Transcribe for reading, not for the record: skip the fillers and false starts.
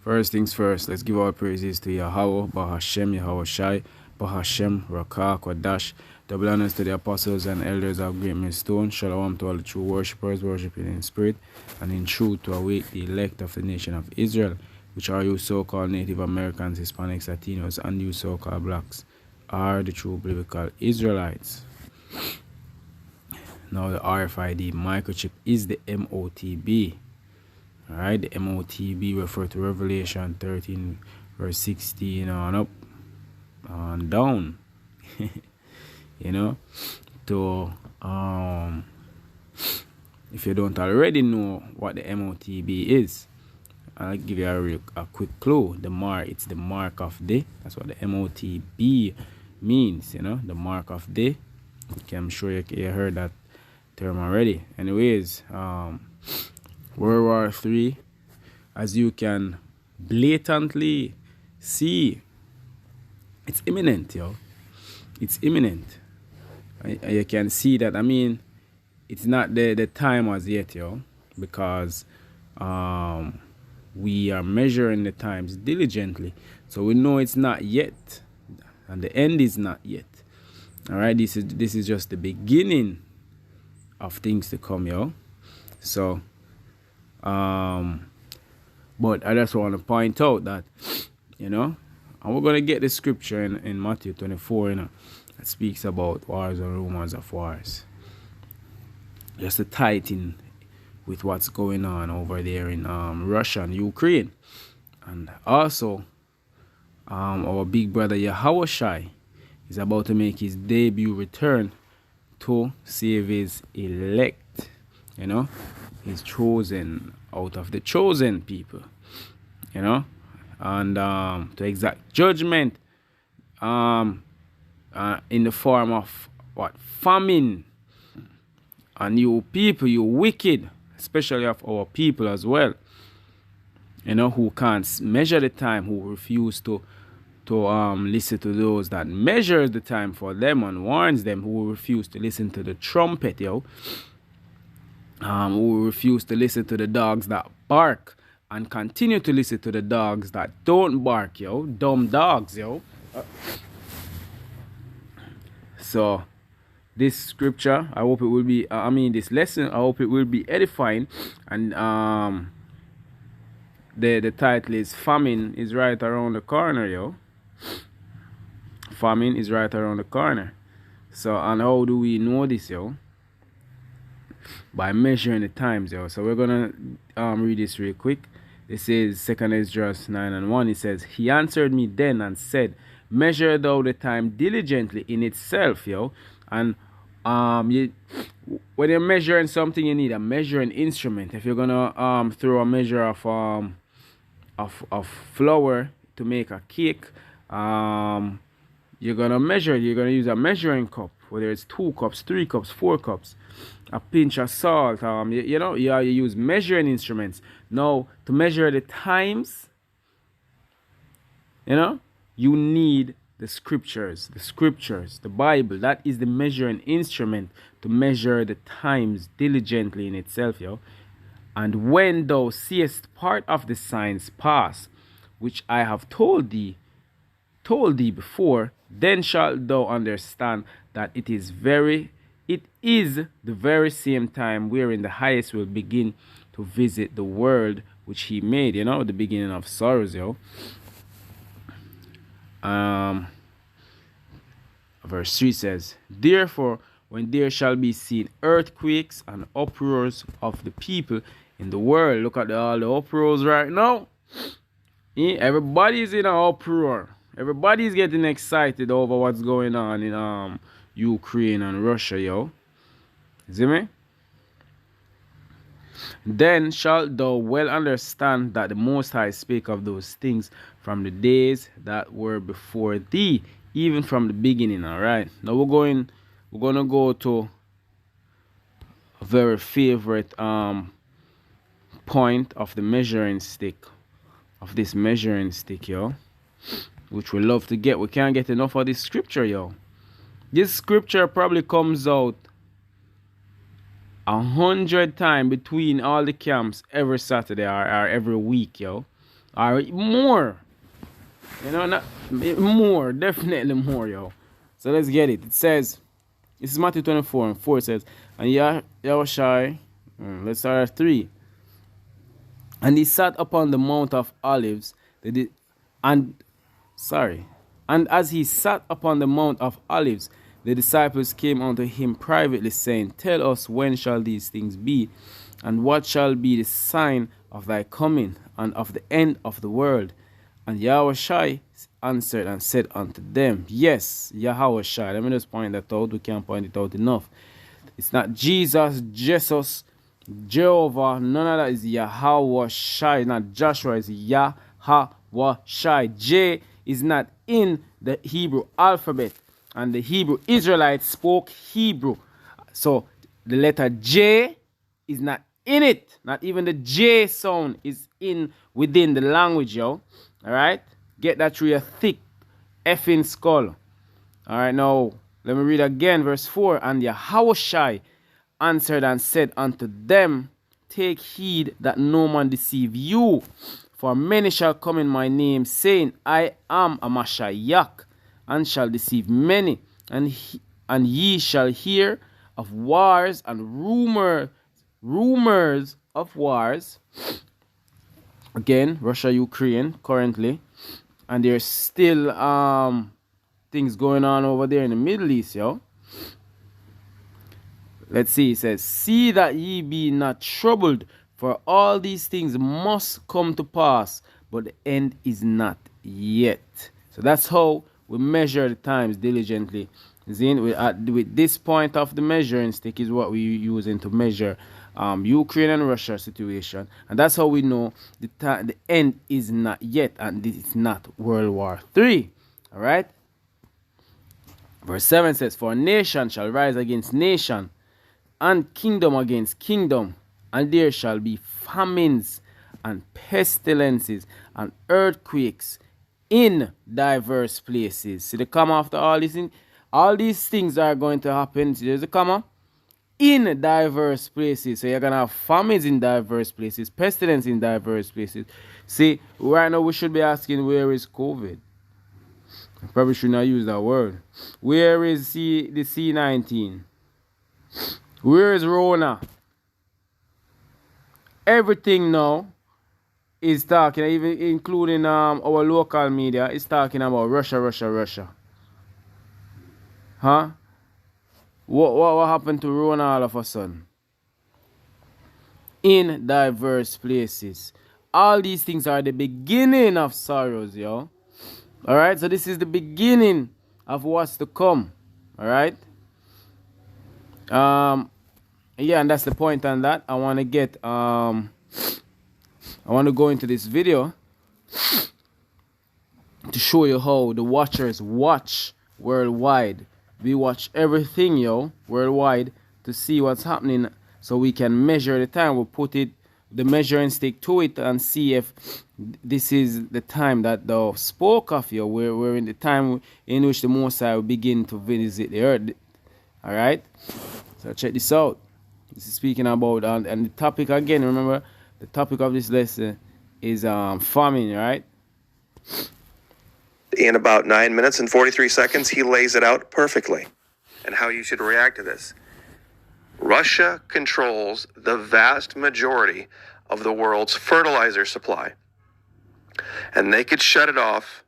First things first, let's give our praises to Yahweh, Bahashem, Yahweh Shai, Bahashem, Rakah, Kwadash. Double honors to the apostles and elders of Great Millstone. Shalom to all the true worshippers, worshiping in spirit and in truth to await the elect of the nation of Israel, which are you so-called Native Americans, Hispanics, Latinos, and you so-called blacks, are the true biblical Israelites. Now the RFID microchip is the MOTB. Alright, the MOTB refer to Revelation 13 verse 16 on up and down. You know, to if you don't already know what the MOTB is, I'll give you a quick clue. It's the mark of the. That's what the MOTB means, you know, the mark of the. Okay, I'm sure you heard that term already. Anyways, World War III, as you can blatantly see, it's imminent, yo. It's imminent. You can see that. I mean, it's not the time as yet, yo, because we are measuring the times diligently. So we know it's not yet, and the end is not yet. All right, this is just the beginning of things to come, yo. So, but I just want to point out that, you know, and we're going to get the scripture in Matthew 24, you know, that speaks about wars and rumors of wars. Just to tie it in with what's going on over there in Russia and Ukraine. And also, our big brother Yahweh Shai is about to make his debut return to save his elect, you know, his chosen, out of the chosen people, you know, and to exact judgment in the form of what? Famine. And you people, you wicked, especially of our people as well, you know, who can't measure the time, who refuse to listen to those that measures the time for them and warns them, who refuse to listen to the trumpet, yo, who refuse to listen to the dogs that bark and continue to listen to the dogs that don't bark, yo, dumb dogs, yo. So this scripture, I hope it will be, this lesson, I hope it will be edifying. And the title is Famine is right around the corner, yo. Famine is right around the corner. So, and how do we know this, yo? By measuring the times, yo. So we're gonna read this real quick. This is 2 Ezra 9:1. It says, "He answered me then and said, measure thou the time diligently in itself," yo. And when you're measuring something, you need a measuring instrument. If you're gonna throw a measure of flour to make a cake, you're gonna measure. You're gonna use a measuring cup, whether it's 2 cups, 3 cups, 4 cups, a pinch of salt. You know, you use measuring instruments. Now, to measure the times, you know, you need the scriptures, the Bible. That is the measuring instrument to measure the times diligently in itself, yo. "And when thou seest part of the signs pass, which I have told thee before, then shalt thou understand that it is the very same time wherein the highest will begin to visit the world which he made," you know, the beginning of sorrows, yo. Verse 3 says, "Therefore, when there shall be seen earthquakes and uproars of the people in the world," look at all the uproars right now. Everybody's in an uproar. Everybody's getting excited over what's going on in Ukraine and Russia, yo. See me? "Then shalt thou well understand that the Most High spake of those things from the days that were before thee, even from the beginning." All right. Now we're gonna go to a very favorite point of the measuring stick, of this measuring stick, yo, which we love to get. We can't get enough of this scripture, yo. This scripture probably comes out 100 times between all the camps every Saturday or every week, yo. Or more. You know, not more, definitely more, yo. So let's get it. It says, this is Matthew 24 and 4. It says, and Yahushai, let's start at 3. And he sat upon the Mount of Olives, and as he sat upon the Mount of Olives, the disciples came unto him privately, saying, Tell us, when shall these things be? And what shall be the sign of thy coming, and of the end of the world? And Yahushai answered and said unto them, Yes, Yahushai. Let me just point that out. We can't point it out enough. It's not Jesus, Jehovah. None of that is Yahushai. Not Joshua. It's Yahushai. J is not in the Hebrew alphabet. And the Hebrew Israelites spoke Hebrew. So the letter J is not in it. Not even the J sound is within the language, yo. Alright? Get that through your thick effing skull. Alright, now let me read again, verse 4. And Yahushai answered and said unto them, Take heed that no man deceive you, for many shall come in my name, saying, I am a Mashiach, and shall deceive many. And ye shall hear of wars and rumors of wars. Again, Russia, Ukraine currently. And there's still things going on over there in the Middle East, yo. Let's see, it says, See that ye be not troubled, for all these things must come to pass, but the end is not yet. So that's how we measure the times diligently. With this point of the measuring stick is what we're using to measure Ukraine and Russia situation, and that's how we know the end is not yet, and it's not World War III. All right. Verse 7 says, For nation shall rise against nation, and kingdom against kingdom, and there shall be famines and pestilences and earthquakes in diverse places. See the comma after all these things? All these things are going to happen. See, there's a comma. In diverse places. So you're going to have famines in diverse places, pestilence in diverse places. See, right now we should be asking, where is COVID? I probably should not use that word. Where is the C-19? Where is Rona? Everything now is talking, even including our local media, is talking about Russia. Huh? What happened to Rona all of a sudden? In diverse places. All these things are the beginning of sorrows, yo. Alright, so this is the beginning of what's to come. Alright? Yeah, and that's the point on that. I want to get I want to go into this video to show you how the watchers watch worldwide. We watch everything, yo, worldwide, to see what's happening, so we can measure the time. We'll put the measuring stick to it and see if this is the time that thou spoke of, yo. We're in the time in which the Most High will begin to visit the earth. Alright? So check this out. This is speaking about, and the topic again, remember, the topic of this lesson is famine, right? In about 9 minutes and 43 seconds, he lays it out perfectly and how you should react to this. Russia controls the vast majority of the world's fertilizer supply, and they could shut it off